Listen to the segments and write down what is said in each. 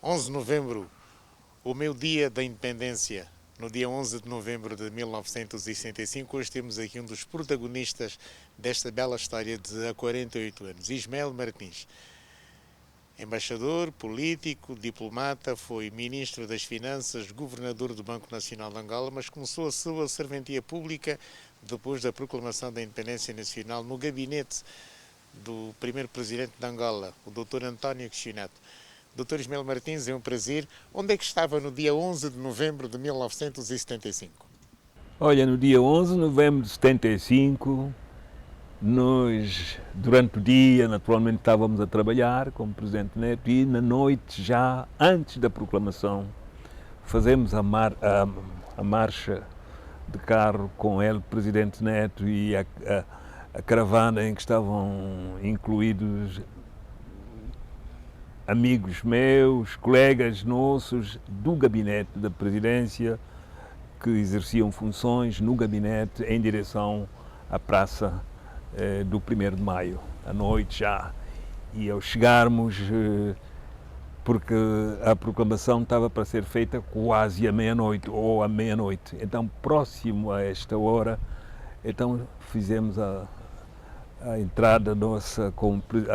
11 de novembro, o meu dia da independência, no dia 11 de novembro de 1965, hoje temos aqui um dos protagonistas desta bela história de há 48 anos, Ismael Martins. Embaixador, político, diplomata, foi ministro das Finanças, governador do Banco Nacional de Angola, mas começou a sua serventia pública depois da proclamação da independência nacional no gabinete do primeiro presidente de Angola, o Dr. António Quixoneto. Dr. Ismael Martins, é um prazer. Onde é que estava no dia 11 de novembro de 1975? Olha, no dia 11 de novembro de 75, nós, durante o dia, naturalmente estávamos a trabalhar com o Presidente Neto e na noite, já antes da proclamação, fazemos a marcha de carro com ele, Presidente Neto, e a caravana em que estavam incluídos amigos meus, colegas nossos do gabinete da presidência, que exerciam funções no gabinete em direção à praça do 1º de Maio, à noite já. E ao chegarmos, porque a proclamação estava para ser feita quase à meia-noite, ou à meia-noite, então próximo a esta hora, então fizemos a entrada nossa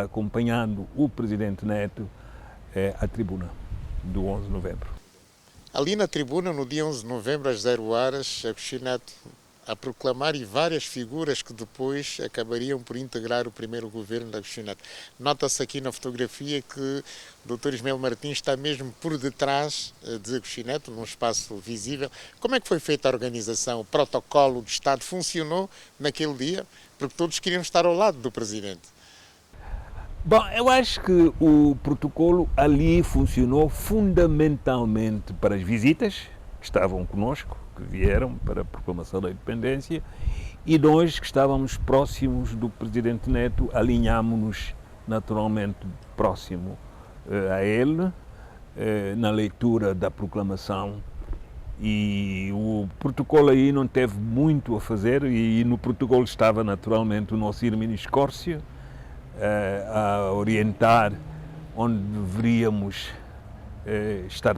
acompanhando o Presidente Neto à tribuna do 11 de novembro. Ali na tribuna, no dia 11 de novembro, às 0 horas, a Quixoneto a proclamar e várias figuras que depois acabariam por integrar o primeiro governo da Quixoneto. Nota-se aqui na fotografia que o Dr. Ismael Martins está mesmo por detrás de Quixoneto, num espaço visível. Como é que foi feita a organização? O protocolo de Estado funcionou naquele dia? Porque todos queriam estar ao lado do Presidente. Bom, eu acho que o protocolo ali funcionou fundamentalmente para as visitas que estavam conosco, que vieram para a proclamação da independência, e nós que estávamos próximos do Presidente Neto, alinhámos-nos naturalmente próximo a ele, na leitura da proclamação, e o protocolo aí não teve muito a fazer, e no protocolo estava naturalmente o nosso Hermínio Escórcio, a orientar onde deveríamos estar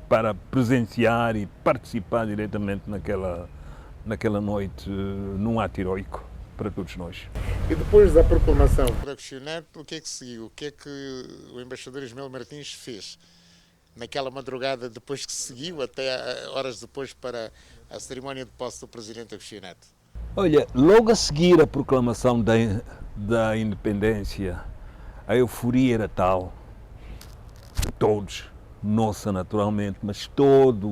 para presenciar e participar diretamente naquela noite, num ato heroico para todos nós. E depois da proclamação da Quixoneto, o que é que seguiu? O que é que o embaixador Ismael Martins fez naquela madrugada depois que seguiu, até horas depois, para a cerimónia de posse do presidente da Quixoneto? Olha, logo a seguir a proclamação da independência, a euforia era tal, todos, nossa naturalmente, mas toda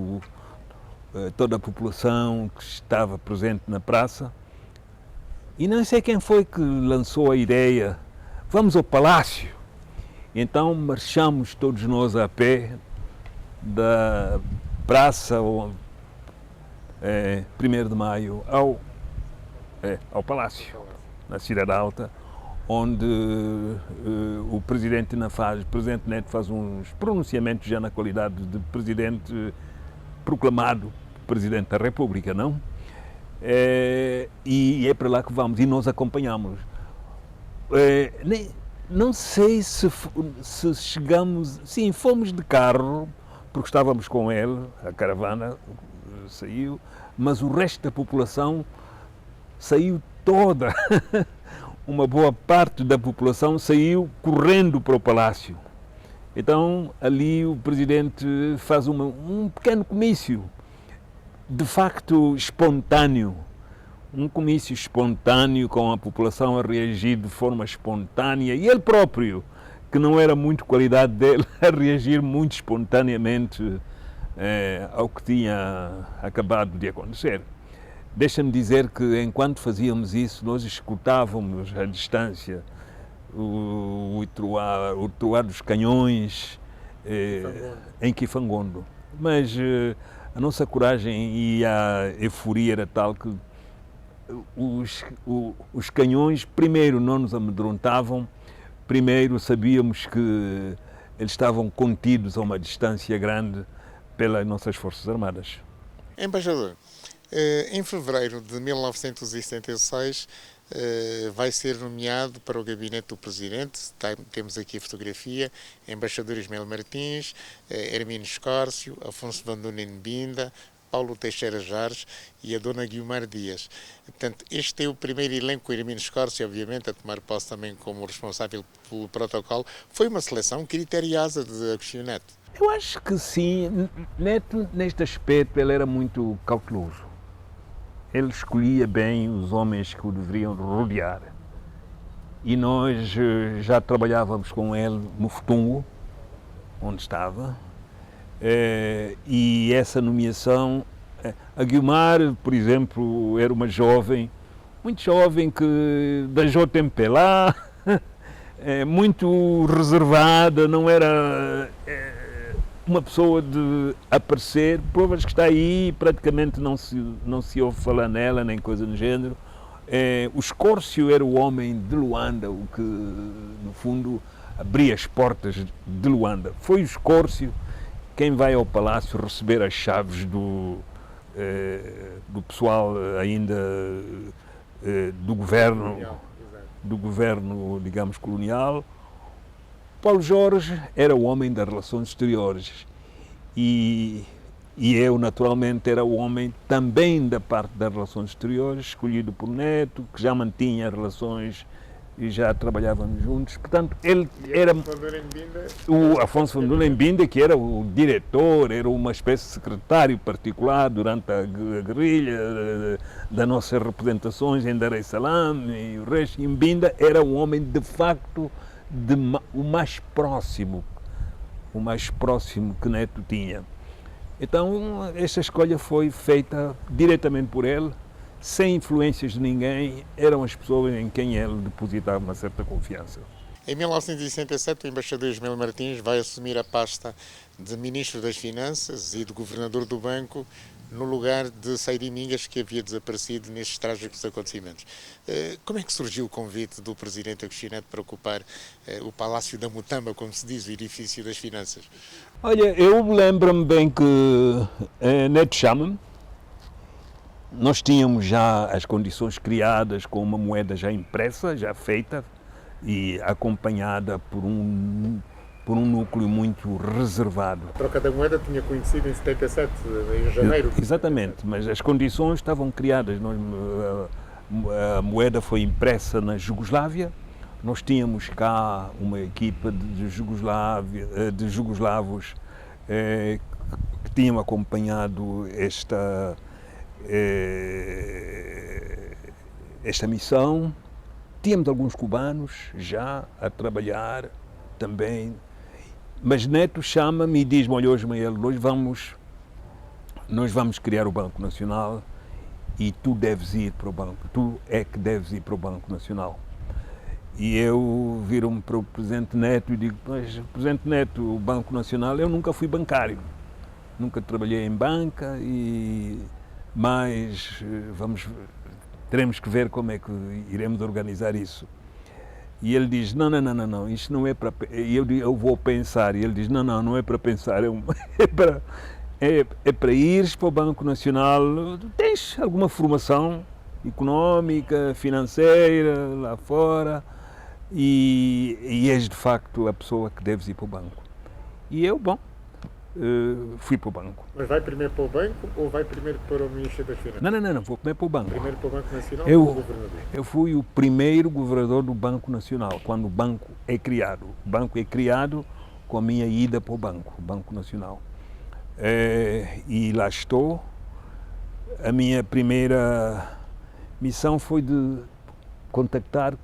a população que estava presente na praça, e não sei quem foi que lançou a ideia, vamos ao Palácio. Então marchamos todos nós a pé da praça, 1º de Maio, ao Palácio, na Cidade Alta, onde o Presidente Neto faz uns pronunciamentos já na qualidade de Presidente proclamado Presidente da República, não? E é para lá que vamos, e nós acompanhamos. Não sei se chegamos, sim, fomos de carro, porque estávamos com ele, a caravana saiu, mas o resto da população saiu toda, uma boa parte da população saiu correndo para o Palácio. Então ali o Presidente faz um pequeno comício, de facto espontâneo, um comício espontâneo com a população a reagir de forma espontânea, e ele próprio, que não era muito qualidade dele, a reagir muito espontaneamente ao que tinha acabado de acontecer. Deixa-me dizer que, enquanto fazíamos isso, nós escutávamos à distância o troar dos canhões em Kifangondo. Mas a nossa coragem e a euforia era tal que os canhões, primeiro, não nos amedrontavam, primeiro, sabíamos que eles estavam contidos a uma distância grande pelas nossas Forças Armadas. Embaixador, em fevereiro de 1976 vai ser nomeado para o gabinete do presidente. Temos aqui a fotografia, embaixador Ismael Martins, Hermínio Escórcio, Afonso Vanduna Mbinda, Paulo Teixeira Jarres e a dona Guiomar Dias. Portanto, este é o primeiro elenco, Hermínio Escórcio, obviamente, a tomar posse também como responsável pelo protocolo. Foi uma seleção criteriosa de Agostinho Neto. Eu acho que sim. Neto, neste aspecto, ele era muito cauteloso. Ele escolhia bem os homens que o deveriam rodear. E nós já trabalhávamos com ele no Futungo, onde estava, e essa nomeação, a Guiomar, por exemplo, era uma jovem, muito jovem, que da JMP muito reservada, não era uma pessoa de aparecer, provas que está aí, praticamente não se ouve falar nela, nem coisa do género. O Escórcio era o homem de Luanda, o que, no fundo, abria as portas de Luanda. Foi o Escórcio quem vai ao palácio receber as chaves do pessoal ainda do governo, digamos, colonial. Paulo Jorge era o homem das relações exteriores e eu, naturalmente, era o homem também da parte das relações exteriores, escolhido por Neto, que já mantinha relações e já trabalhávamos juntos. Portanto, ele era o Afonso Vanduna Mbinda, que era o diretor, era uma espécie de secretário particular durante a guerrilha das nossas representações em Dar es Salaam e o resto. Mbinda era um homem, de facto, o mais próximo que Neto tinha. Então, esta escolha foi feita diretamente por ele, sem influências de ninguém. Eram as pessoas em quem ele depositava uma certa confiança. Em 1967, o embaixador Ismael Martins vai assumir a pasta de Ministro das Finanças e de Governador do Banco, no lugar de Saidi Mingas, que havia desaparecido nestes trágicos acontecimentos. Como é que surgiu o convite do presidente Agostinho Neto para ocupar o Palácio da Mutamba, como se diz, o edifício das finanças? Olha, eu lembro-me bem que Neto chama-me. Nós tínhamos já as condições criadas com uma moeda já impressa, já feita e acompanhada por um núcleo muito reservado. A troca da moeda tinha coincidido em 77, em janeiro. Exatamente, mas as condições estavam criadas. A moeda foi impressa na Jugoslávia. Nós tínhamos cá uma equipa de jugoslavos que tinham acompanhado esta missão. Tínhamos alguns cubanos já a trabalhar também. Mas Neto chama-me e diz-me: olha, Ismael, nós vamos criar o Banco Nacional e tu deves ir para o banco, tu é que deves ir para o Banco Nacional. E eu viro-me para o Presidente Neto e digo: mas, Presidente Neto, o Banco Nacional, eu nunca fui bancário, nunca trabalhei em banca, mas teremos que ver como é que iremos organizar isso. E ele diz: não, isto não é para... E eu vou pensar. E ele diz: não é para pensar, é para ires para o Banco Nacional. Tens alguma formação económica, financeira, lá fora, e és de facto a pessoa que deves ir para o banco. E eu, fui para o banco. Mas vai primeiro para o banco ou vai primeiro para o Ministério das Finanças? Não, vou primeiro para o banco. Primeiro para o Banco Nacional ou para o governador? Eu fui o primeiro governador do Banco Nacional, quando o banco é criado. O banco é criado com a minha ida para o Banco Nacional. E lá estou. A minha primeira missão foi de contactar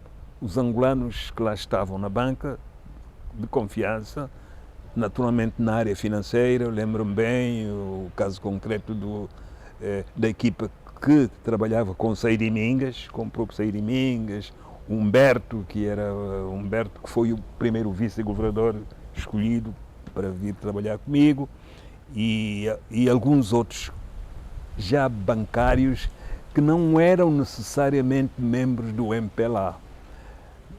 os angolanos que lá estavam na banca, de confiança, naturalmente na área financeira. Eu lembro-me bem o caso concreto da equipa que trabalhava com Saidi Mingas, com o próprio Saidi Mingas, Humberto, que foi o primeiro vice-governador escolhido para vir trabalhar comigo, e alguns outros já bancários que não eram necessariamente membros do MPLA.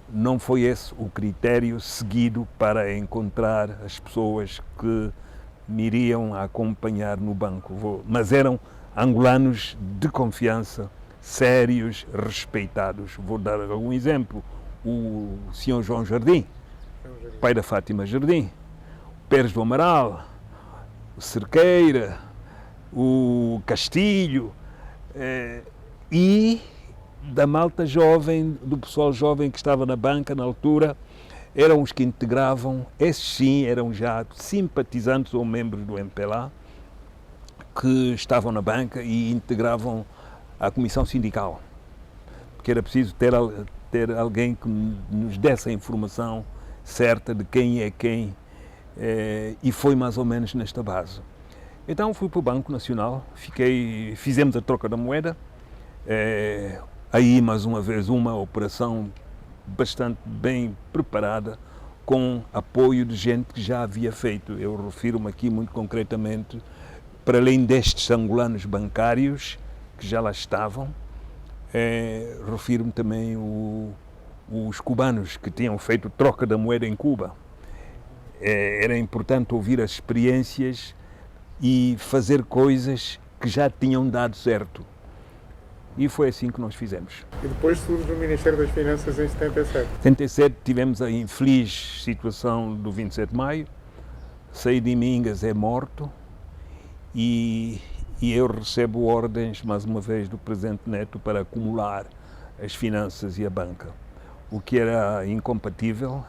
Não foi esse o critério seguido para encontrar as pessoas que me iriam acompanhar no banco, mas eram angolanos de confiança, sérios, respeitados. Vou dar algum exemplo. O Sr. João Jardim, pai da Fátima Jardim, o Pérez do Amaral, o Cerqueira, o Castilho, e da malta jovem, do pessoal jovem que estava na banca na altura, eram os que integravam, esses sim eram já simpatizantes ou membros do MPLA, que estavam na banca e integravam a comissão sindical, porque era preciso ter alguém que nos desse a informação certa de quem é quem, e foi mais ou menos nesta base. Então fui para o Banco Nacional, fizemos a troca da moeda, aí mais uma vez uma operação bastante bem preparada, com apoio de gente que já havia feito. Eu refiro-me aqui muito concretamente, para além destes angolanos bancários que já lá estavam, refiro-me também os cubanos que tinham feito troca da moeda em Cuba. Era importante ouvir as experiências e fazer coisas que já tinham dado certo. E foi assim que nós fizemos. E depois surge o Ministério das Finanças em 77. Em 77 tivemos a infeliz situação do 27 de maio, Saí de Mingas é morto e eu recebo ordens, mais uma vez, do Presidente Neto para acumular as finanças e a banca. O que era incompatível,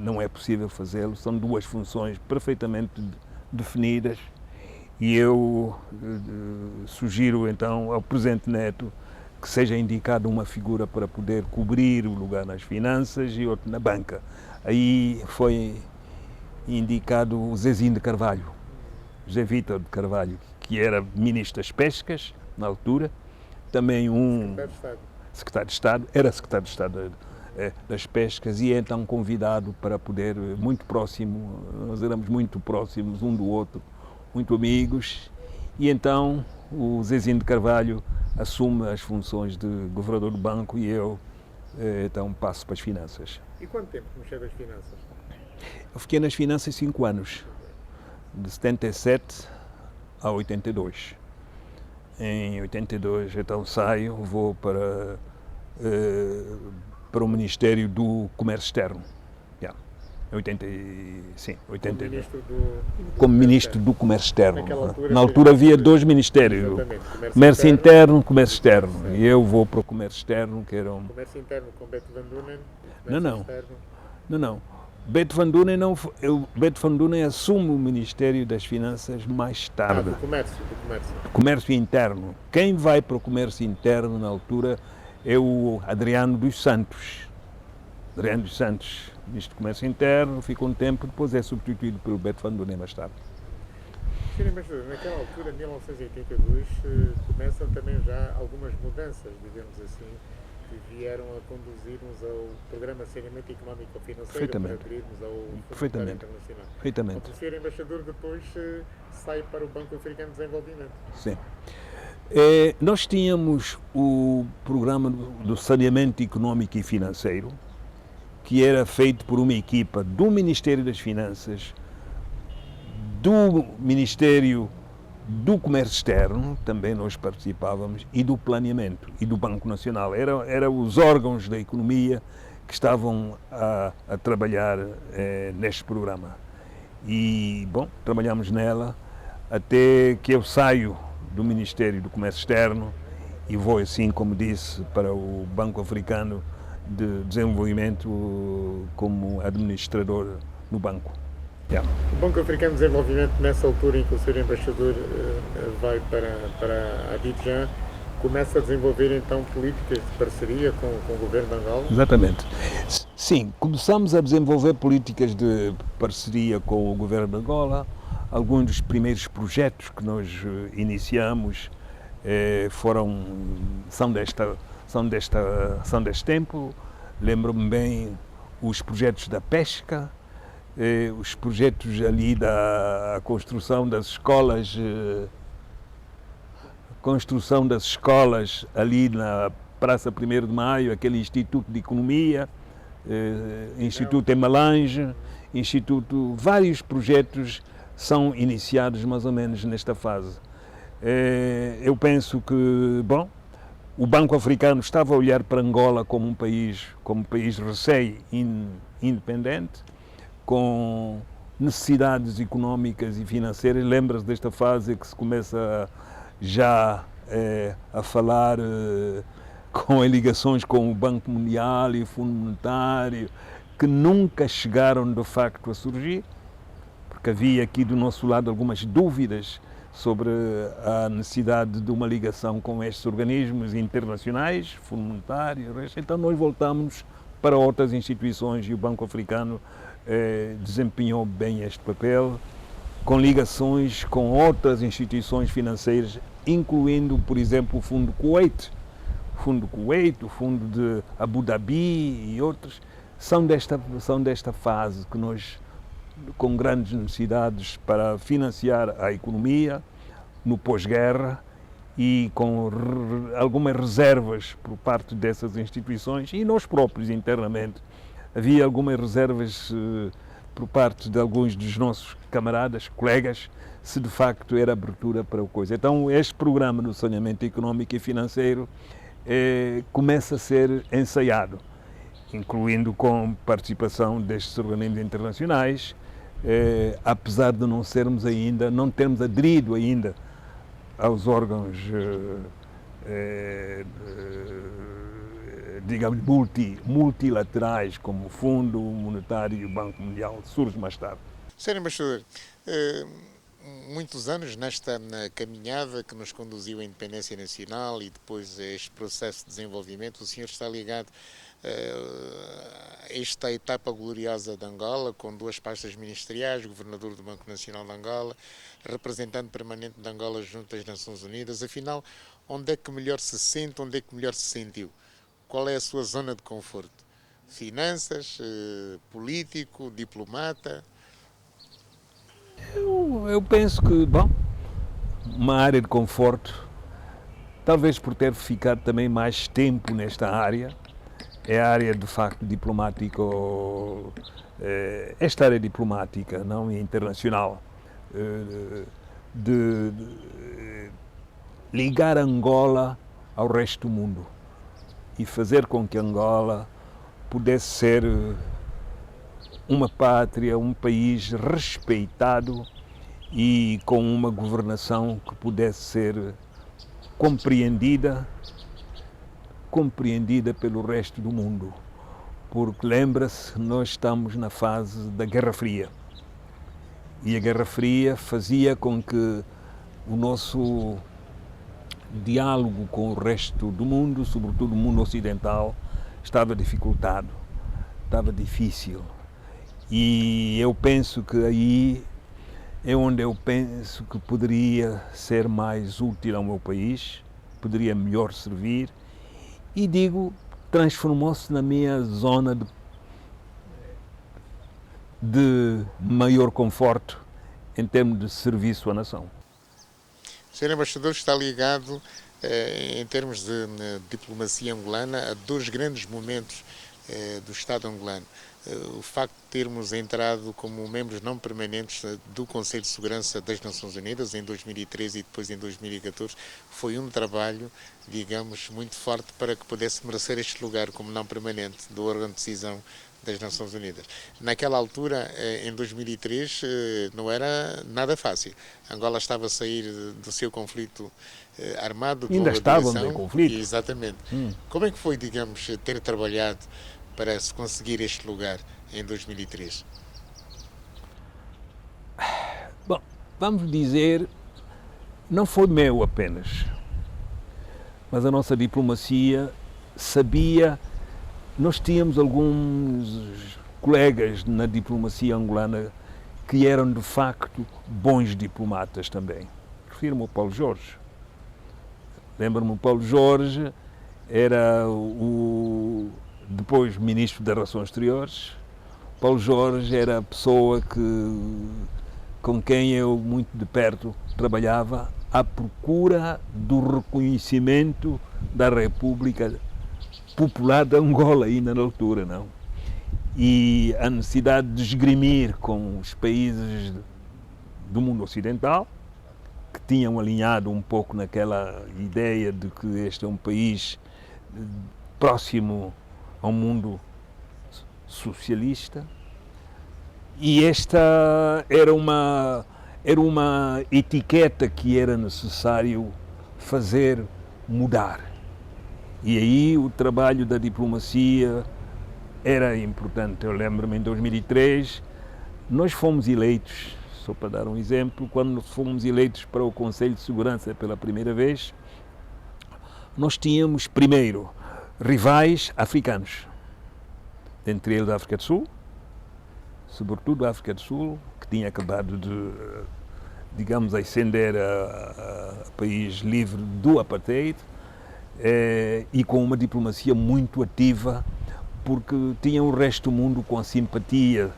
não é possível fazê-lo, são duas funções perfeitamente definidas. E eu sugiro então ao Presidente Neto que seja indicada uma figura para poder cobrir o lugar nas finanças e outro na banca. Aí foi indicado o Zezinho de Carvalho, José Vítor de Carvalho, que era Ministro das Pescas na altura, também Secretário de Estado, era Secretário de Estado das Pescas, e é então convidado para poder, muito próximo, nós éramos muito próximos um do outro, muito amigos, e então o Zezinho de Carvalho assume as funções de governador do banco e eu então passo para as finanças. E quanto tempo mexeu das finanças? Eu fiquei nas finanças 5 anos, de 77 a 82. Em 82 então saio, vou para o Ministério do Comércio Externo. Como Ministro do Comércio Externo. Na altura havia dois ministérios, Comércio Interno e Comércio Externo. E eu vou para o Comércio Externo, que era um... Comércio Interno com Beto Van Dunen? Não. Beto Van Dunen assume o Ministério das Finanças mais tarde. Do comércio. Comércio Interno. Quem vai para o Comércio Interno na altura é o Adriano dos Santos. Ministro do Comércio Interno, fica um tempo, depois é substituído pelo Beto Van Dunen mais tarde. Sr. Embaixador, naquela altura, em 1982, começam também já algumas mudanças, digamos assim, que vieram a conduzir-nos ao Programa de Saneamento Económico e Financeiro, para aderirmos ao Fundo Monetário Internacional. Perfeitamente. O Sr. Embaixador depois sai para o Banco Africano de Desenvolvimento. Sim. Nós tínhamos o Programa do Saneamento Económico e Financeiro, que era feito por uma equipa do Ministério das Finanças, do Ministério do Comércio Externo, também nós participávamos, e do Planeamento, e do Banco Nacional. Eram os órgãos da economia que estavam a trabalhar neste programa. E, bom, trabalhamos nela até que eu saio do Ministério do Comércio Externo e vou, assim como disse, para o Banco Africano de Desenvolvimento como administrador no banco. O Banco Africano de Desenvolvimento, nessa altura em que o Sr. Embaixador vai para Abidjan, começa a desenvolver então políticas de parceria com o governo de Angola? Exatamente. Sim, começamos a desenvolver políticas de parceria com o governo de Angola. Alguns dos primeiros projetos que nós iniciamos são deste tempo. Lembro-me bem os projetos da pesca, os projetos ali da construção das escolas, ali na Praça 1º de Maio, aquele Instituto de Economia, Instituto em Malange, vários projetos são iniciados mais ou menos nesta fase. Eu penso que, bom, O Banco Africano estava a olhar para Angola como um país recém-independente, com necessidades económicas e financeiras. Lembras desta fase que se começa já a falar com ligações com o Banco Mundial e o Fundo Monetário, que nunca chegaram de facto a surgir, porque havia aqui do nosso lado algumas dúvidas sobre a necessidade de uma ligação com estes organismos internacionais, Fundo Monetário, então nós voltamos para outras instituições e o Banco Africano desempenhou bem este papel, com ligações com outras instituições financeiras, incluindo, por exemplo, o Fundo Kuwait, o Fundo de Abu Dhabi e outros, são desta fase que nós, com grandes necessidades para financiar a economia no pós-guerra e com algumas reservas por parte dessas instituições e nós próprios internamente. Havia algumas reservas por parte de alguns dos nossos camaradas, colegas, se de facto era abertura para a coisa. Então este programa do saneamento económico e financeiro começa a ser ensaiado, incluindo com participação destes organismos internacionais, apesar de não termos aderido ainda aos órgãos, digamos, multilaterais, como o Fundo Monetário e o Banco Mundial, surge mais tarde. Sr. Embaixador, muitos anos nesta caminhada que nos conduziu à independência nacional e depois a este processo de desenvolvimento, o senhor está ligado esta etapa gloriosa de Angola, com 2 pastas ministeriais, governador do Banco Nacional de Angola, representante permanente de Angola junto às Nações Unidas. Afinal, onde é que melhor se sente, onde é que melhor se sentiu? Qual é a sua zona de conforto? Finanças, político, diplomata? Eu penso que, uma área de conforto, talvez por ter ficado também mais tempo nesta área, é a área de facto diplomática, esta área diplomática, não, internacional, de ligar Angola ao resto do mundo e fazer com que Angola pudesse ser uma pátria, um país respeitado e com uma governação que pudesse ser compreendida pelo resto do mundo. Porque lembra-se, nós estamos na fase da Guerra Fria. E a Guerra Fria fazia com que o nosso diálogo com o resto do mundo, sobretudo o mundo ocidental, estava dificultado, estava difícil. E eu penso que aí é onde eu penso que poderia ser mais útil ao meu país, poderia melhor servir, e digo, transformou-se na minha zona de maior conforto em termos de serviço à nação. O Sr. Embaixador está ligado, em termos de diplomacia angolana, a 2 grandes momentos do Estado angolano. O facto de termos entrado como membros não permanentes do Conselho de Segurança das Nações Unidas em 2013 e depois em 2014 foi um trabalho, digamos, muito forte para que pudesse merecer este lugar como não permanente do órgão de decisão das Nações Unidas. Naquela altura, em 2003, não era nada fácil. Angola estava a sair do seu conflito armado. Ainda estavam em conflito. Exatamente. Como é que foi, digamos, ter trabalhado para se conseguir este lugar em 2003? Bom, vamos dizer, não foi meu apenas, mas a nossa diplomacia sabia. Nós tínhamos alguns colegas na diplomacia angolana que eram de facto bons diplomatas também. Refiro-me ao Paulo Jorge. Lembro-me, o Paulo Jorge era depois ministro das Relações Exteriores. Paulo Jorge era a pessoa com quem eu muito de perto trabalhava à procura do reconhecimento da República Popular de Angola ainda na altura, não? E a necessidade de esgrimir com os países do mundo ocidental, que tinham alinhado um pouco naquela ideia de que este é um país próximo ao mundo socialista, e esta era uma etiqueta que era necessário fazer mudar. E aí o trabalho da diplomacia era importante. Eu lembro-me, em 2003, nós fomos eleitos, só para dar um exemplo, quando fomos eleitos para o Conselho de Segurança pela primeira vez, nós tínhamos, primeiro, rivais africanos, entre eles a África do Sul, sobretudo a África do Sul, que tinha acabado de, digamos, ascender a país livre do apartheid, e com uma diplomacia muito ativa, porque tinha o resto do mundo com a simpatia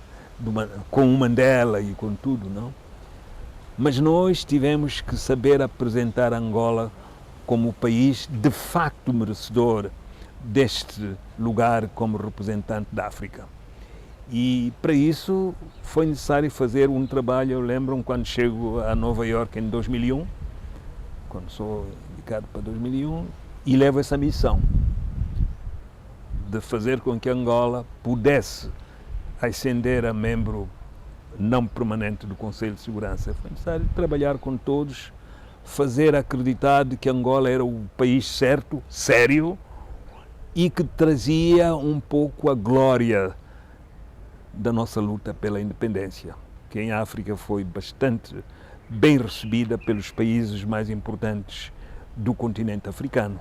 com o Mandela e com tudo, não? Mas nós tivemos que saber apresentar Angola como o país de facto merecedor deste lugar como representante da África. E para isso foi necessário fazer um trabalho. Eu lembro-me quando chego a Nova Iorque em 2001, quando sou indicado para 2001, e levo essa missão de fazer com que Angola pudesse ascender a membro não permanente do Conselho de Segurança. Foi necessário trabalhar com todos, fazer acreditar de que Angola era o país certo, sério, e que trazia um pouco a glória da nossa luta pela independência, que em África foi bastante bem recebida pelos países mais importantes do continente africano.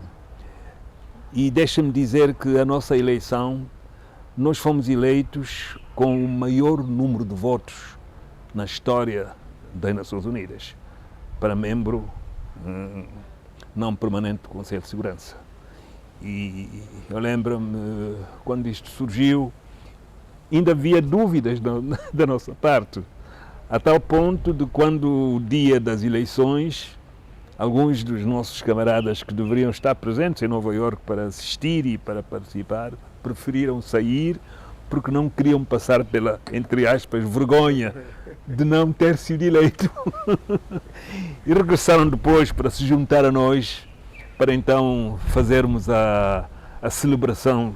E deixa-me dizer que a nossa eleição, nós fomos eleitos com o maior número de votos na história das Nações Unidas para membro não permanente do Conselho de Segurança. E eu lembro-me, quando isto surgiu, ainda havia dúvidas da nossa parte, a tal ponto de quando o dia das eleições, alguns dos nossos camaradas que deveriam estar presentes em Nova Iorque para assistir e para participar, preferiram sair porque não queriam passar pela, entre aspas, vergonha de não ter sido eleito. E regressaram depois para se juntar a nós, para então fazermos a celebração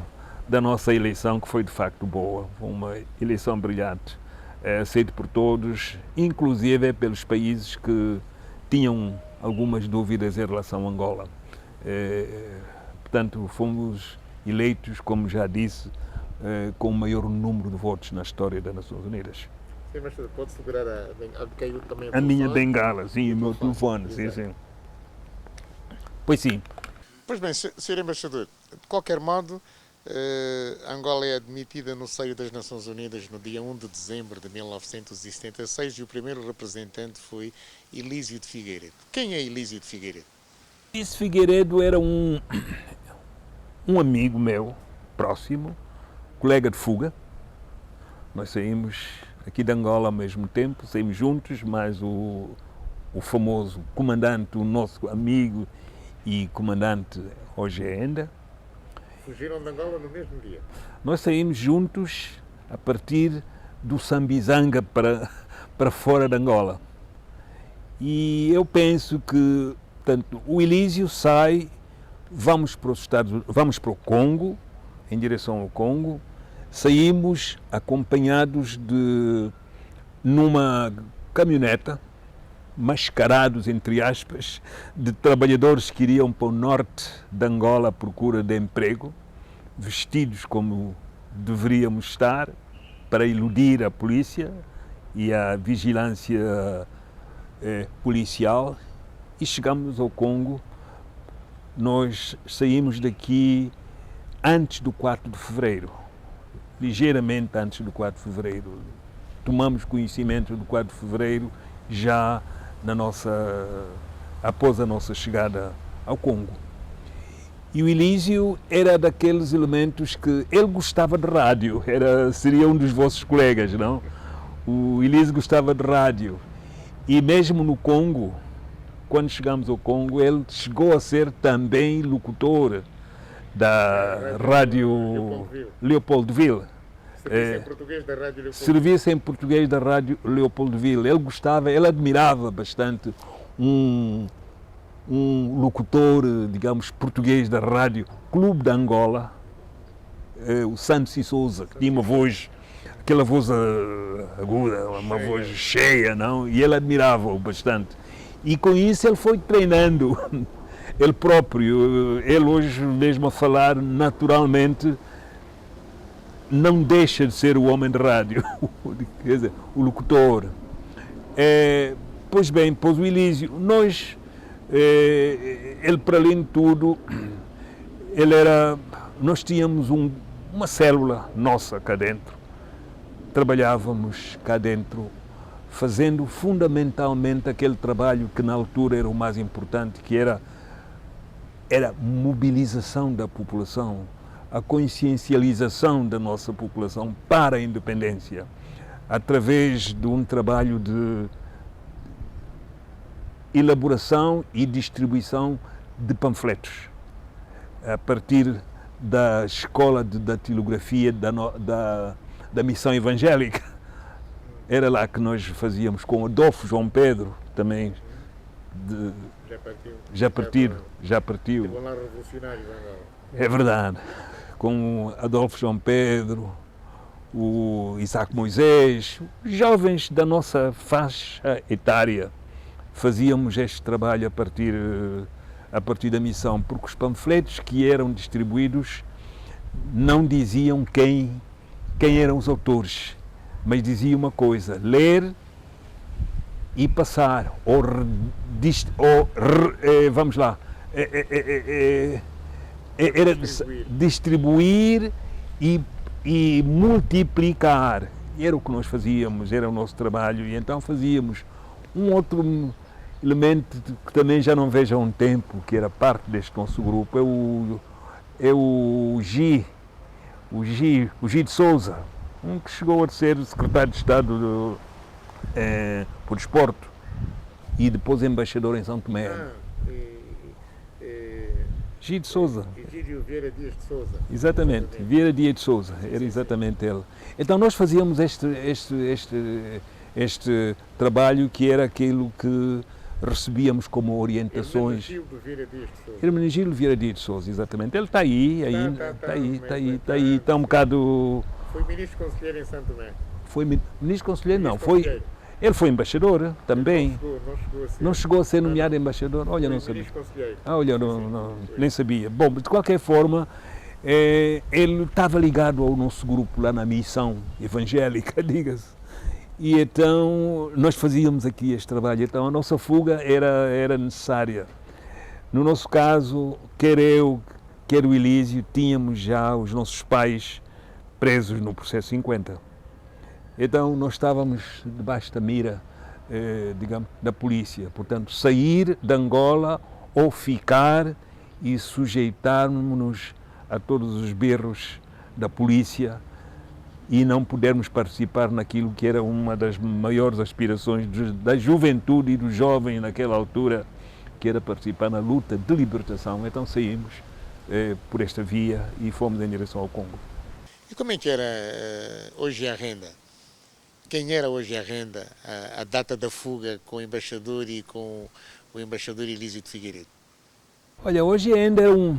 da nossa eleição, que foi de facto boa, foi uma eleição brilhante, aceita por todos, inclusive pelos países que tinham algumas dúvidas em relação a Angola. Portanto, fomos eleitos, como já disse, com o maior número de votos na história das Nações Unidas. Sim, mas pode segurar caiu também a minha bengala, sim, o meu telefone, sim, sim. Pois sim. Pois bem, Sr. Embaixador, de qualquer modo, Angola é admitida no seio das Nações Unidas no dia 1 de dezembro de 1976 e o primeiro representante foi Elísio de Figueiredo. Quem é Elísio de Figueiredo? Elísio de Figueiredo era um amigo meu, próximo, colega de fuga. Nós saímos aqui de Angola ao mesmo tempo, saímos juntos, mas o famoso comandante, o nosso amigo e comandante hoje ainda. Fugiram de Angola no mesmo dia? Nós saímos juntos a partir do Sambizanga para fora de Angola. E eu penso que, portanto, o Elísio sai, vamos para o Congo, em direção ao Congo, saímos acompanhados numa caminhoneta, mascarados, entre aspas, de trabalhadores que iriam para o norte de Angola à procura de emprego, vestidos como deveríamos estar, para iludir a polícia e a vigilância policial, e chegamos ao Congo. Nós saímos daqui antes do 4 de fevereiro, ligeiramente antes do 4 de fevereiro. Tomamos conhecimento do 4 de fevereiro já após a nossa chegada ao Congo. E o Elísio era daqueles elementos que ele gostava de rádio, seria um dos vossos colegas, não? O Elísio gostava de rádio. E mesmo no Congo, quando chegamos ao Congo, ele chegou a ser também locutor da Rádio Leopoldville. Serviço em português da Rádio Leopoldville. Serviço em português da Rádio Leopoldville. Ele gostava, ele admirava bastante um, um locutor, digamos, português da rádio Clube de Angola, o Santos e Souza, que tinha uma voz, aquela voz aguda, uma voz cheia, não? E ele admirava-o bastante. E com isso ele foi treinando, ele próprio, ele hoje mesmo a falar naturalmente, não deixa de ser o homem de rádio, quer dizer, o locutor. Pois bem, pois o Elísio, ele para além de tudo, nós tínhamos uma célula nossa cá dentro, trabalhávamos cá dentro, fazendo fundamentalmente aquele trabalho que na altura era o mais importante, que era a mobilização da população, a consciencialização da nossa população para a independência, através de um trabalho de elaboração e distribuição de panfletos, a partir da escola de datilografia da missão evangélica. Era lá que nós fazíamos com Adolfo João Pedro, também. Já partiu. Estavam lá revolucionários, não? É verdade. Com Adolfo João Pedro, o Isaac Moisés, os jovens da nossa faixa etária, fazíamos este trabalho a partir da missão, porque os panfletos que eram distribuídos não diziam quem eram os autores, mas dizia uma coisa: ler e passar, vamos lá, era distribuir e multiplicar. Era o que nós fazíamos, era o nosso trabalho. E então fazíamos um outro elemento que também já não vejo há um tempo, que era parte deste nosso grupo, é o Gi de Souza, que chegou a ser secretário de Estado por desporto e depois embaixador em São Tomé. Gi de Souza. Egídio Vieira Dias de Souza. Exatamente, Vieira Dias de Souza, era exatamente ele. Então nós fazíamos este trabalho, que era aquilo que recebíamos como orientações. Hermenegildo Vieira Dias de Souza, exatamente. Ele está aí ainda, está um bocado... Foi ministro conselheiro em São Tomé. Foi ministro conselheiro, não, foi... Ele foi embaixador também. Não chegou a ser nomeado embaixador. Olha, não sabia. Olha, nem sabia. Bom, de qualquer forma, ele estava ligado ao nosso grupo lá na missão evangélica, diga-se. E então nós fazíamos aqui este trabalho. Então a nossa fuga era necessária. No nosso caso, quer eu, quer o Elísio, tínhamos já os nossos pais presos no processo 50. Então nós estávamos debaixo da mira, digamos, da polícia. Portanto, sair de Angola ou ficar e sujeitarmos-nos a todos os berros da polícia e não pudermos participar naquilo que era uma das maiores aspirações da juventude e do jovem naquela altura, que era participar na luta de libertação. Então saímos por esta via e fomos em direção ao Congo. E como é que era hoje a renda? Quem era hoje a renda, a data da fuga com o embaixador e com o embaixador Elísio de Figueiredo? Olha, hoje ainda é um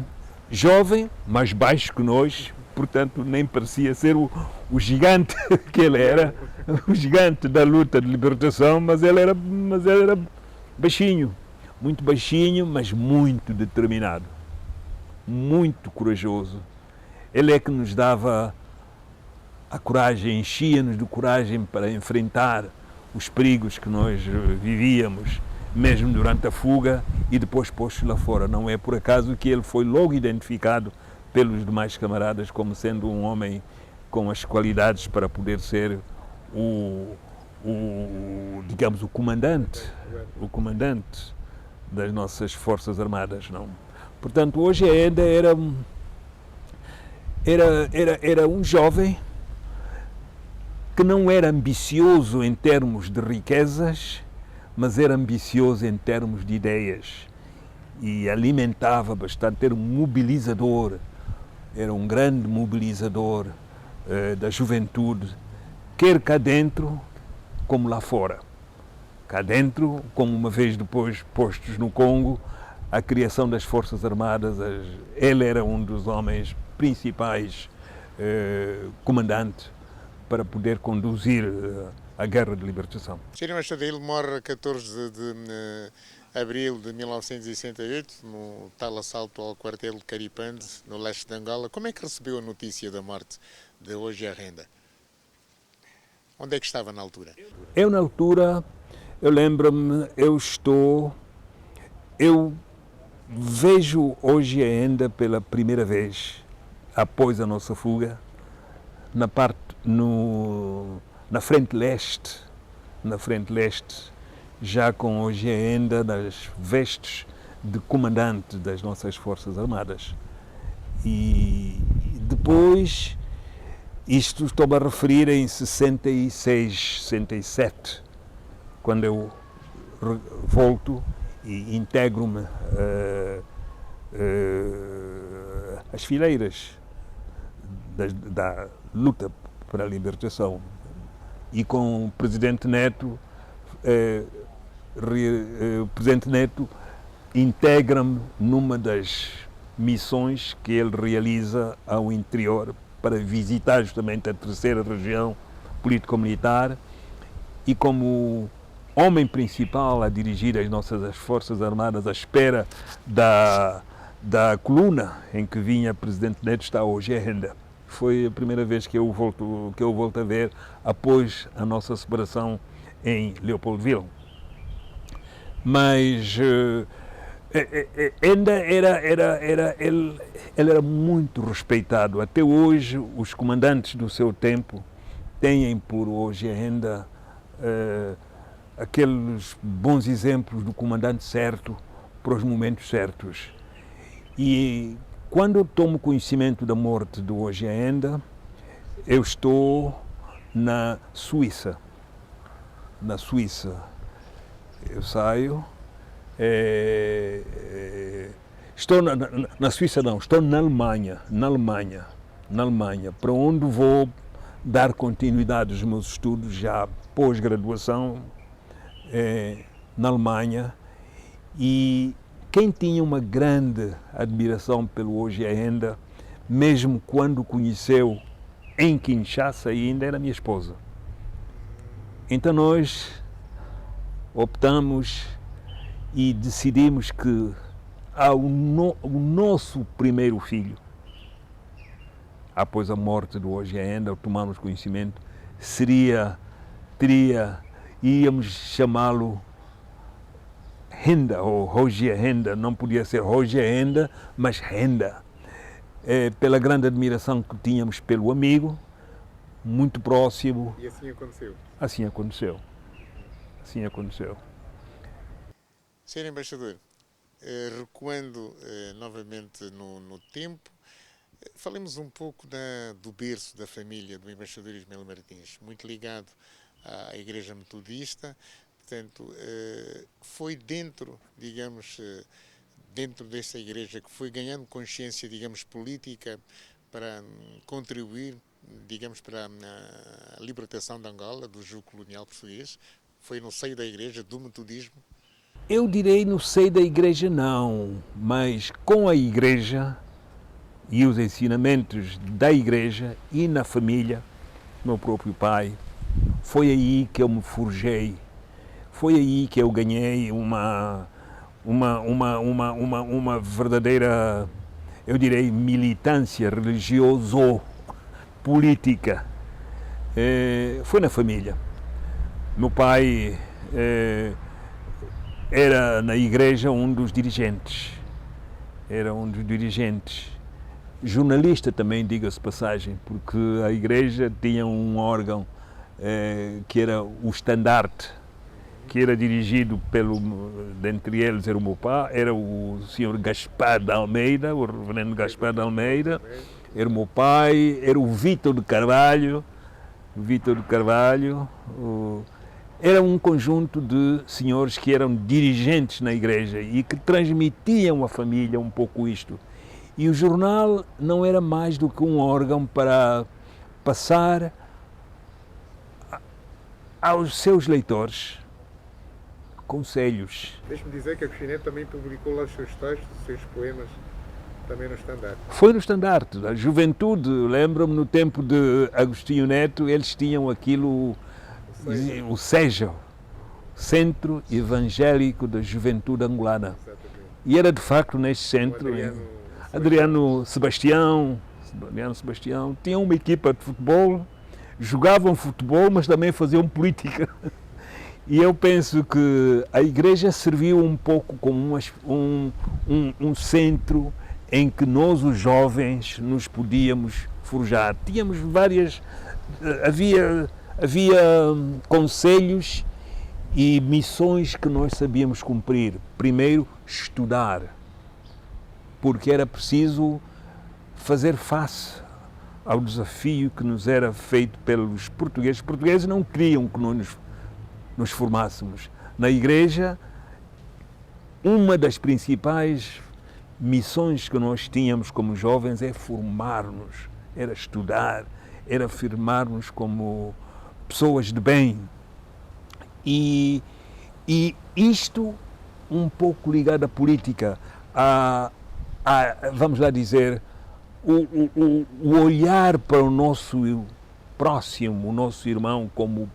jovem, mais baixo que nós, portanto nem parecia ser o gigante que ele era, o gigante da luta de libertação, mas ele era baixinho, muito baixinho, mas muito determinado, muito corajoso. Ele é que nos dava a coragem, enchia-nos de coragem para enfrentar os perigos que nós vivíamos, mesmo durante a fuga e depois postos lá fora. Não é por acaso que ele foi logo identificado pelos demais camaradas como sendo um homem com as qualidades para poder ser digamos, o comandante das nossas Forças Armadas, não? Portanto, hoje ainda era um jovem que não era ambicioso em termos de riquezas, mas era ambicioso em termos de ideias e alimentava bastante, era um mobilizador, era um grande mobilizador da juventude, quer cá dentro como lá fora. cá dentro, como uma vez depois postos no Congo, a criação das Forças Armadas. Ele era um dos homens principais comandantes para poder conduzir a Guerra de Libertação. Sr. Embaixador, ele morre a 14 de abril de 1968, no tal assalto ao quartel de Caripande, no leste de Angola. Como é que recebeu a notícia da morte de Ogia Renda? Onde é que estava na altura? Eu, na altura, eu lembro-me, eu vejo Ogia Renda pela primeira vez, após a nossa fuga, na frente leste, já com Ogia Renda nas vestes de comandante das nossas Forças Armadas. E depois, isto estou-me a referir em 66, 67, quando eu volto e integro-me às fileiras da luta para a libertação. E com o Presidente Neto, o Presidente Neto integra-me numa das missões que ele realiza ao interior para visitar justamente a terceira região político-militar, e como homem principal a dirigir as nossas Forças Armadas à espera da coluna em que vinha o Presidente Neto, está hoje a Renda. Foi a primeira vez que eu volto a ver após a nossa separação em Leopoldville. Mas ainda ele era muito respeitado. Até hoje, os comandantes do seu tempo têm por hoje ainda aqueles bons exemplos do comandante certo para os momentos certos. E quando eu tomo conhecimento da morte do Ogia Renda, eu estou na Suíça. Eu saio, estou na Suíça não, estou na Alemanha, para onde vou dar continuidade aos meus estudos já pós-graduação na Alemanha. E quem tinha uma grande admiração pelo Ogia Renda, mesmo quando o conheceu em Kinshasa ainda, era minha esposa. Então nós optamos e decidimos que o nosso primeiro filho, após a morte do Ogia Renda, ao tomarmos conhecimento, íamos chamá-lo Renda, ou Ogia Renda. Não podia ser Ogia Renda, mas Renda. Pela grande admiração que tínhamos pelo amigo, muito próximo. E assim aconteceu? Assim aconteceu. Sr. Embaixador, recuando novamente no tempo, falemos um pouco do berço da família do Embaixador Ismael Martins, muito ligado à Igreja Metodista. Portanto, foi dentro dessa igreja que foi ganhando consciência, política para contribuir, para a libertação de Angola, do jugo colonial português. Foi no seio da igreja, do metodismo? Eu direi no seio da igreja não, mas com a igreja e os ensinamentos da igreja e na família, meu próprio pai, foi aí que eu me forjei. Foi aí que eu ganhei uma verdadeira, eu direi, militância religioso-política. Foi na família. Meu pai era na igreja um dos dirigentes. Jornalista também, diga-se passagem, porque a igreja tinha um órgão que era o estandarte, que era dirigido dentre eles era o meu pai, era o senhor Gaspar de Almeida, o reverendo Gaspar de Almeida, era o meu pai, era o Vítor de Carvalho, era um conjunto de senhores que eram dirigentes na igreja e que transmitiam à família um pouco isto. E o jornal não era mais do que um órgão para passar aos seus leitores conselhos. Deixe-me dizer que Agostinho Neto também publicou lá os seus textos, os seus poemas, também no Estandarte. Foi no Estandarte. A juventude, lembro-me no tempo de Agostinho Neto, eles tinham aquilo, o SEJA, Centro Evangélico da Juventude Angolana. Exatamente. E era de facto neste centro, Adriano Sebastião, tinha uma equipa de futebol, jogavam futebol, mas também faziam política. E eu penso que a igreja serviu um pouco como um centro em que nós, os jovens, nos podíamos forjar. Tínhamos várias... Havia conselhos e missões que nós sabíamos cumprir. Primeiro, estudar, porque era preciso fazer face ao desafio que nos era feito pelos portugueses. Os portugueses não queriam que nós nos formássemos. Na igreja, uma das principais missões que nós tínhamos como jovens é formar-nos, era estudar, era afirmar-nos como pessoas de bem. E isto um pouco ligado à política, vamos lá dizer, o olhar para o nosso próximo, o nosso irmão, como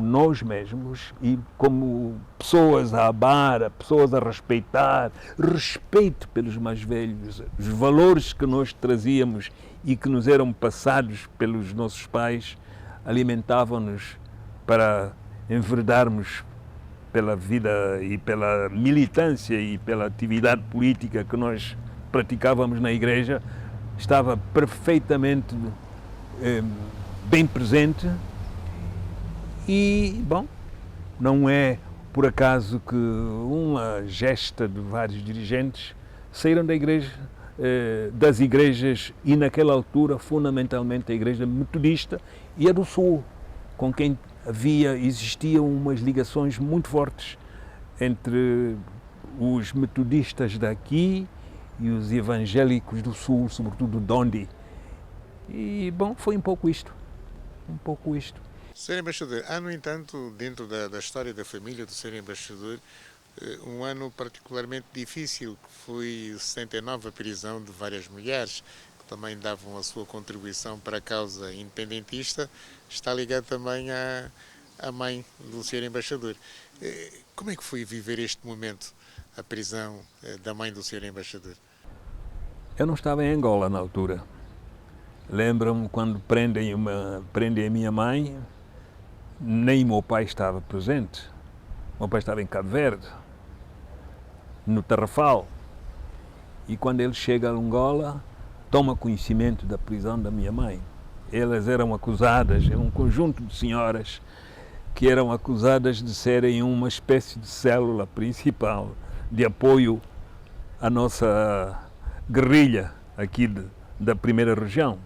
nós mesmos e como pessoas a amar, pessoas a respeitar, respeito pelos mais velhos, os valores que nós trazíamos e que nos eram passados pelos nossos pais alimentavam-nos para enverdarmos pela vida e pela militância e pela atividade política que nós praticávamos na igreja, estava perfeitamente bem presente. E, bom, não é por acaso que uma gesta de vários dirigentes saíram da igreja, das igrejas, e naquela altura, fundamentalmente, a igreja metodista e a do Sul, com quem existiam umas ligações muito fortes entre os metodistas daqui e os evangélicos do Sul, sobretudo Dondi. E, bom, foi um pouco isto. Sr. Embaixador, há, no entanto, dentro da história da família do Sr. Embaixador, um ano particularmente difícil, que foi 69, a prisão de várias mulheres, que também davam a sua contribuição para a causa independentista. Está ligado também à mãe do Sr. Embaixador. Como é que foi viver este momento, a prisão da mãe do Sr. Embaixador? Eu não estava em Angola na altura. Lembro-me quando prendem a minha mãe, nem meu pai estava presente. O meu pai estava em Cabo Verde, no Tarrafal. E quando ele chega a Angola, toma conhecimento da prisão da minha mãe. Elas eram acusadas, era um conjunto de senhoras que eram acusadas de serem uma espécie de célula principal de apoio à nossa guerrilha aqui da primeira região.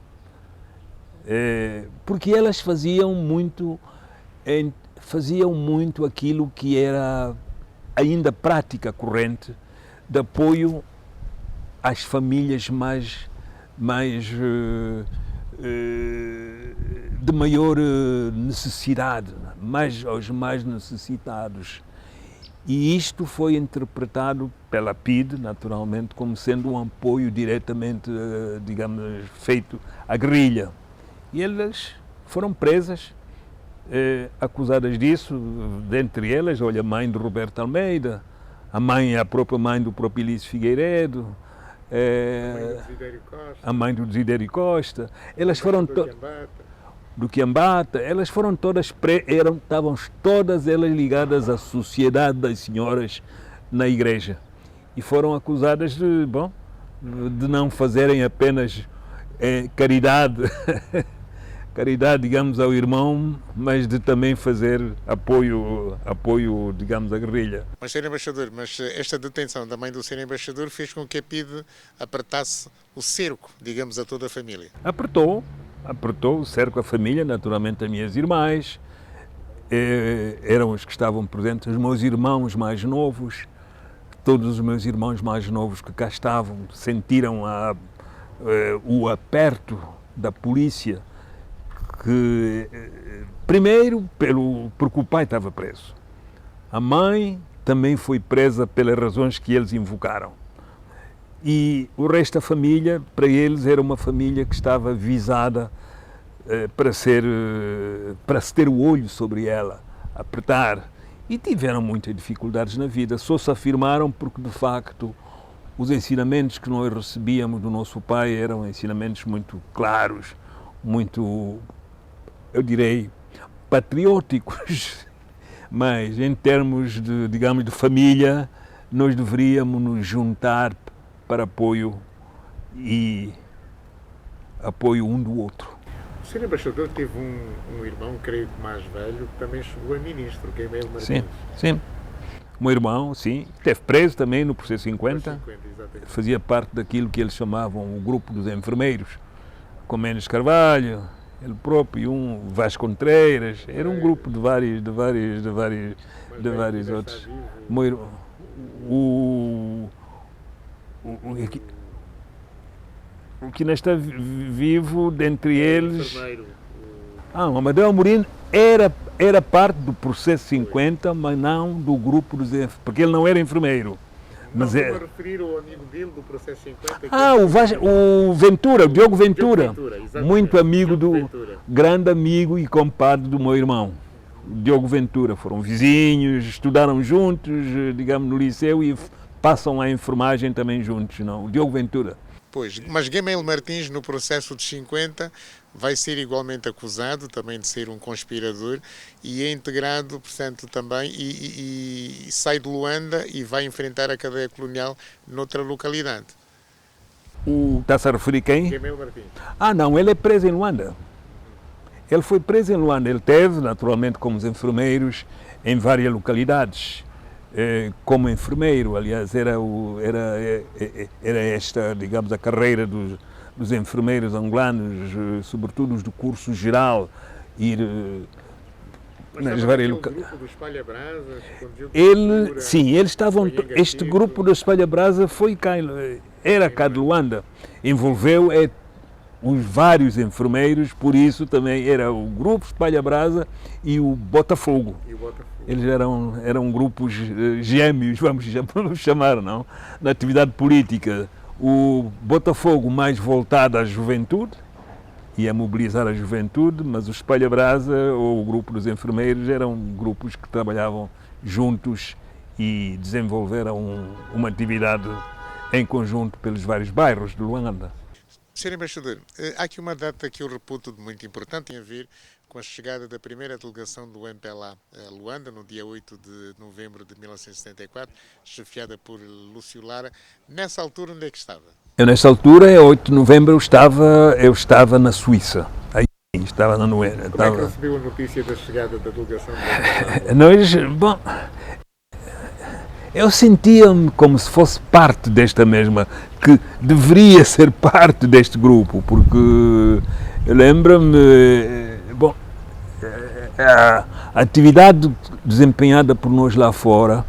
Porque elas faziam muito aquilo que era ainda prática corrente de apoio às famílias de maior necessidade, aos mais necessitados. E isto foi interpretado pela PIDE, naturalmente, como sendo um apoio diretamente, digamos, feito à guerrilha. E elas foram presas, acusadas disso, dentre elas, olha, a mãe de Roberto Almeida, a própria mãe do Propilício Figueiredo, a mãe do Desidério Costa, elas foram do Quiambata, elas foram todas estavam todas elas ligadas à Sociedade das Senhoras na igreja e foram acusadas de não fazerem apenas caridade digamos, ao irmão, mas de também fazer apoio, digamos, à guerrilha. Mas, Sr. Embaixador, esta detenção da mãe do Sr. Embaixador fez com que a PIDE apertasse o cerco, digamos, a toda a família? Apertou o cerco à família, naturalmente as minhas irmãs, eram os que estavam presentes, os meus irmãos mais novos, todos os meus irmãos mais novos que cá estavam, sentiram o aperto da polícia, que primeiro porque o pai estava preso, A mãe também foi presa pelas razões que eles invocaram. E o resto da família, para eles, era uma família que estava visada para se ter o olho sobre ela, apertar. E tiveram muitas dificuldades na vida. Só se afirmaram porque, de facto, os ensinamentos que nós recebíamos do nosso pai eram ensinamentos muito claros, muito, eu direi, patrióticos. Mas, em termos de, digamos, de família, nós deveríamos nos juntar para apoio um do outro. O senhor embaixador teve um irmão, creio que mais velho, que também chegou a ministro, Geimel Martins. Sim, sim. O meu irmão, sim, esteve preso também no processo 50, fazia parte daquilo que eles chamavam o grupo dos enfermeiros, com Mendes Carvalho, ele próprio, Vasco Contreiras, era um grupo de vários outros. O que não está vivo dentre eles. O Amadeu Amorim era parte do processo 50, mas não do grupo dos enfermeiros, porque ele não era enfermeiro. Mas a referir ao amigo dele do processo 50. O Ventura, o Diogo Ventura, muito amigo grande amigo e compadre do meu irmão. Diogo Ventura, foram vizinhos, estudaram juntos, digamos, no liceu e passam a enfermagem também juntos, não? O Diogo Ventura. Pois, mas Geimel Martins, no processo dos 50, vai ser igualmente acusado também de ser um conspirador e é integrado, portanto, também, e sai de Luanda e vai enfrentar a cadeia colonial noutra localidade. Está-se a referir quem? Geimel Martins. Não, ele é preso em Luanda. Ele foi preso em Luanda. Ele teve, naturalmente, como os enfermeiros, em várias localidades. Como enfermeiro, aliás, era esta, digamos, a carreira dos enfermeiros angolanos, sobretudo os do curso geral, ir nas várias localidades. O grupo do Espalha Brasa? Eles estavam. Este grupo do Espalha Brasa foi cá, era cá de Luanda, envolveu os vários enfermeiros, por isso também era o grupo Espalha Brasa e o Botafogo. Eles eram grupos gêmeos, vamos chamar, não? Na atividade política. O Botafogo mais voltado à juventude, ia mobilizar a juventude, mas o Espalha Brasa ou o grupo dos enfermeiros eram grupos que trabalhavam juntos e desenvolveram uma atividade em conjunto pelos vários bairros de Luanda. Sr. Embaixador, há aqui uma data que eu reputo de muito importante, tem a ver com a chegada da primeira delegação do MPLA a Luanda, no dia 8 de novembro de 1974, chefiada por Lúcio Lara. Nessa altura, onde é que estava? Nessa altura, 8 de novembro, eu estava na Suíça. Aí estava na Noruega. Como é que recebeu a notícia da chegada da delegação do MPLA? Eu sentia-me como se fosse parte desta mesma, que deveria ser parte deste grupo, porque eu lembro-me, a atividade desempenhada por nós lá fora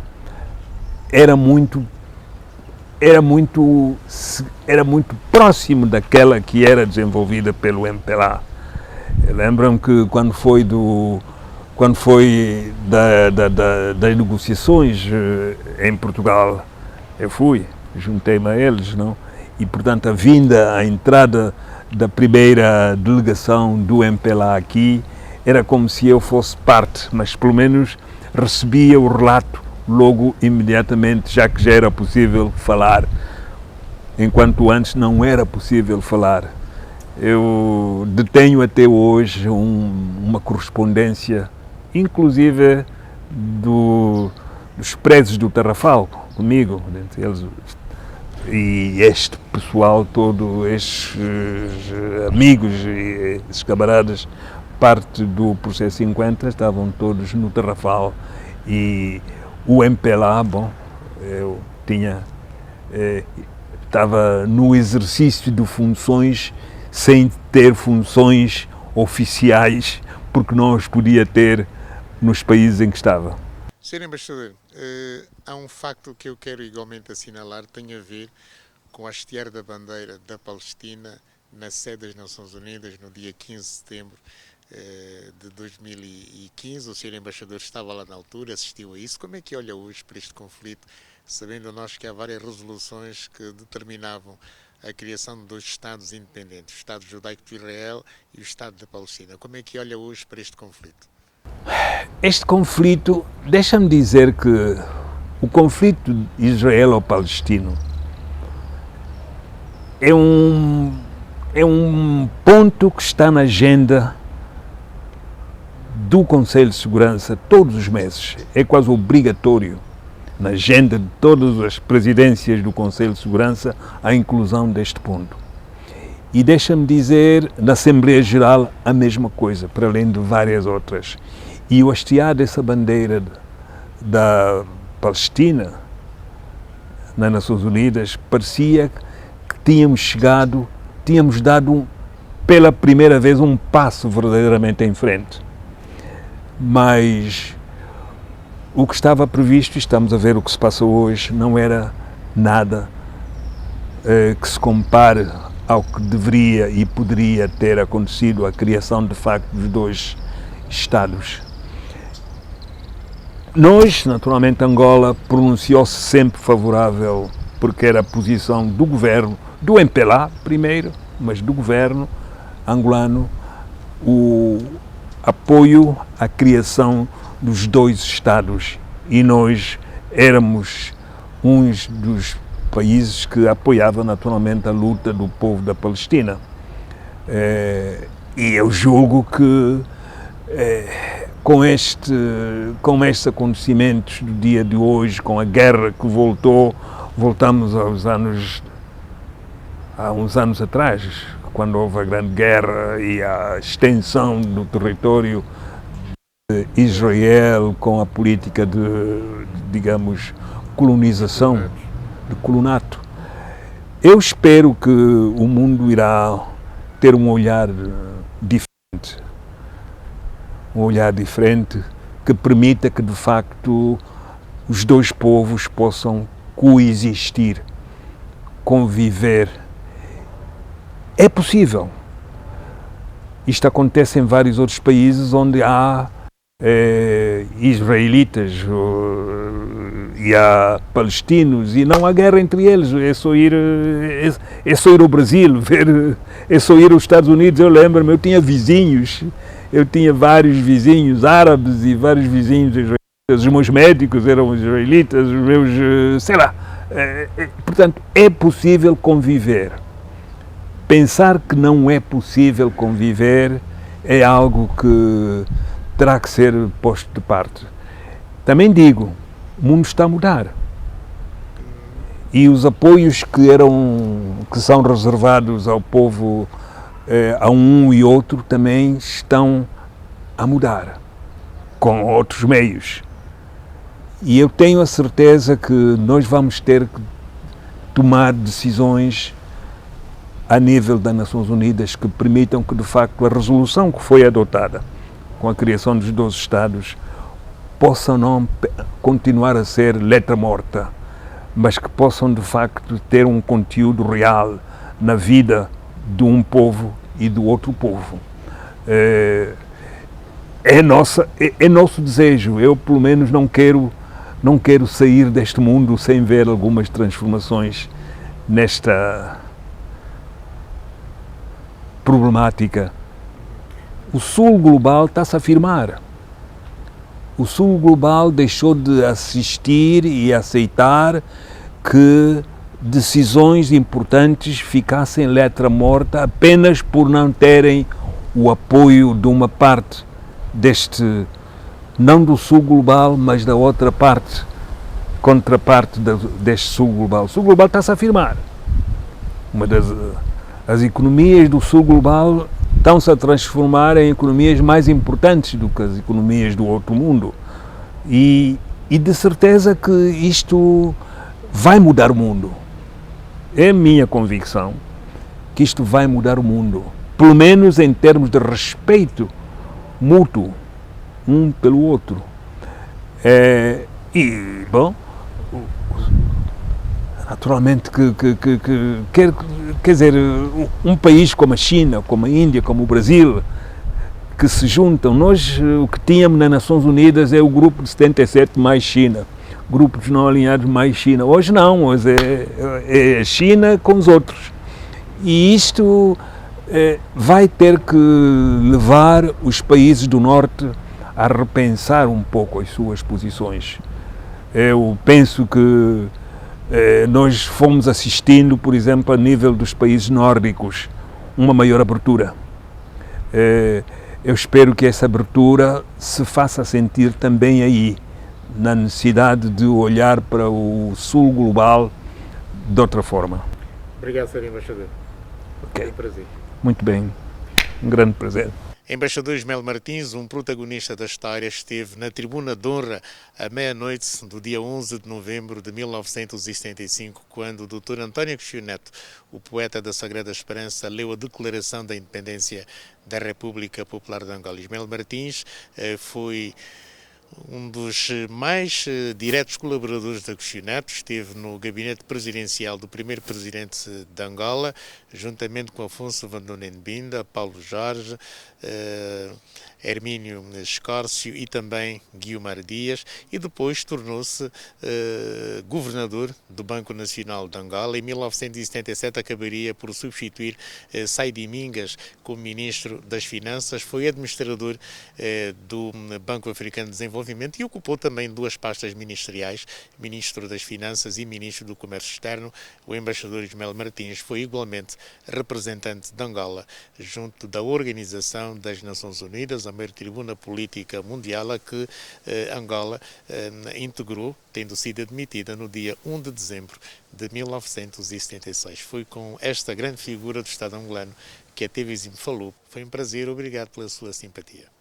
era muito próximo daquela que era desenvolvida pelo MPLA. Eu lembro-me que quando foi das negociações em Portugal, eu juntei-me a eles, não? E, portanto, a entrada da primeira delegação do MPLA aqui era como se eu fosse parte, mas pelo menos recebia o relato logo imediatamente, já que já era possível falar, enquanto antes não era possível falar. Eu detenho até hoje uma correspondência, inclusive dos presos do Tarrafal, comigo, entre eles, e este pessoal todo, estes amigos e esses camaradas, parte do processo 50, estavam todos no Tarrafal, e o MPLA, eu estava no exercício de funções sem ter funções oficiais, porque não os podia ter nos países em que estava. Sr. Embaixador, há um facto que eu quero igualmente assinalar, tem a ver com a hastear da bandeira da Palestina na sede das Nações Unidas no dia 15 de setembro. de 2015. O senhor embaixador estava lá na altura, assistiu a isso. Como é que olha hoje para este conflito, sabendo nós que há várias resoluções que determinavam a criação de dois Estados independentes, o Estado Judaico de Israel e o Estado da Palestina? Como é que olha hoje para este conflito? Este conflito, deixa-me dizer que o conflito israelo-palestino é um ponto que está na agenda do Conselho de Segurança todos os meses. É quase obrigatório na agenda de todas as presidências do Conselho de Segurança a inclusão deste ponto. E deixa-me dizer, na Assembleia Geral, a mesma coisa, para além de várias outras. E o hastear dessa bandeira da Palestina nas Nações Unidas parecia que tínhamos dado pela primeira vez um passo verdadeiramente em frente. Mas o que estava previsto, e estamos a ver o que se passa hoje, não era nada que se compare ao que deveria e poderia ter acontecido, a criação de facto dos dois Estados. Nós, naturalmente, Angola pronunciou-se sempre favorável, porque era a posição do governo, do MPLA primeiro, mas do governo angolano, o apoio à criação dos dois Estados. E nós éramos uns dos países que apoiava naturalmente a luta do povo da Palestina. E eu julgo que com estes acontecimentos do dia de hoje, com a guerra que voltamos há uns anos atrás, quando houve a grande guerra e a extensão do território de Israel com a política de, digamos, colonização, de colonato. Eu espero que o mundo irá ter um olhar diferente. Um olhar diferente que permita que, de facto, os dois povos possam coexistir, conviver. É possível. Isto acontece em vários outros países onde há israelitas e há palestinos e não há guerra entre eles. É só ir ao Brasil, é só ir aos Estados Unidos. Eu lembro-me, eu tinha vários vizinhos árabes e vários vizinhos israelitas. Os meus médicos eram israelitas, os meus, sei lá. Portanto, é possível conviver. Pensar que não é possível conviver é algo que terá que ser posto de parte. Também digo, o mundo está a mudar. E os apoios que são reservados ao povo, a um e outro, também estão a mudar, com outros meios. E eu tenho a certeza que nós vamos ter que tomar decisões a nível das Nações Unidas que permitam que, de facto, a resolução que foi adotada com a criação dos 12 Estados possam não continuar a ser letra morta, mas que possam, de facto, ter um conteúdo real na vida de um povo e do outro povo. É nosso desejo. Eu, pelo menos, não quero sair deste mundo sem ver algumas transformações nesta problemática. O Sul global está-se a afirmar. O Sul global deixou de assistir e aceitar que decisões importantes ficassem letra morta apenas por não terem o apoio de uma parte deste, não do Sul global, mas da outra parte, contraparte deste Sul global. O Sul global está-se a afirmar. As economias do Sul global estão-se a transformar em economias mais importantes do que as economias do outro mundo. E de certeza que isto vai mudar o mundo. É a minha convicção que isto vai mudar o mundo. Pelo menos em termos de respeito mútuo, um pelo outro. Naturalmente quer dizer, um país como a China, como a Índia, como o Brasil, que se juntam. Nós, o que tínhamos nas Nações Unidas é o grupo de 77 mais China, grupos não alinhados mais China. Hoje não, hoje é China com os outros. E isto vai ter que levar os países do Norte a repensar um pouco as suas posições. Eu penso que nós fomos assistindo, por exemplo, a nível dos países nórdicos, uma maior abertura. Eu espero que essa abertura se faça sentir também aí, na necessidade de olhar para o sul global de outra forma. Obrigado, Sr. Embaixador. Okay. Foi um prazer. Muito bem, um grande prazer. Embaixador Ismael Martins, um protagonista da história, esteve na tribuna de honra à meia-noite do dia 11 de novembro de 1975, quando o Dr. António Agostinho Neto, o poeta da Sagrada Esperança, leu a Declaração da Independência da República Popular de Angola. Ismael Martins foi um dos mais diretos colaboradores de Agostinho Neto, esteve no gabinete presidencial do primeiro presidente de Angola, juntamente com Afonso Van Donenbinda, Paulo Jorge, Hermínio Escórcio e também Guiomar Dias, e depois tornou-se governador do Banco Nacional de Angola. Em 1977 acabaria por substituir Saidi Mingas como ministro das Finanças, foi administrador do Banco Africano de Desenvolvimento e ocupou também duas pastas ministeriais, ministro das Finanças e ministro do Comércio Externo. O embaixador Ismael Martins foi igualmente representante de Angola junto da Organização das Nações Unidas, a maior tribuna política mundial a que Angola integrou, tendo sido admitida no dia 1 de dezembro de 1976. Foi com esta grande figura do Estado angolano que a TVzinho falou. Foi um prazer, obrigado pela sua simpatia.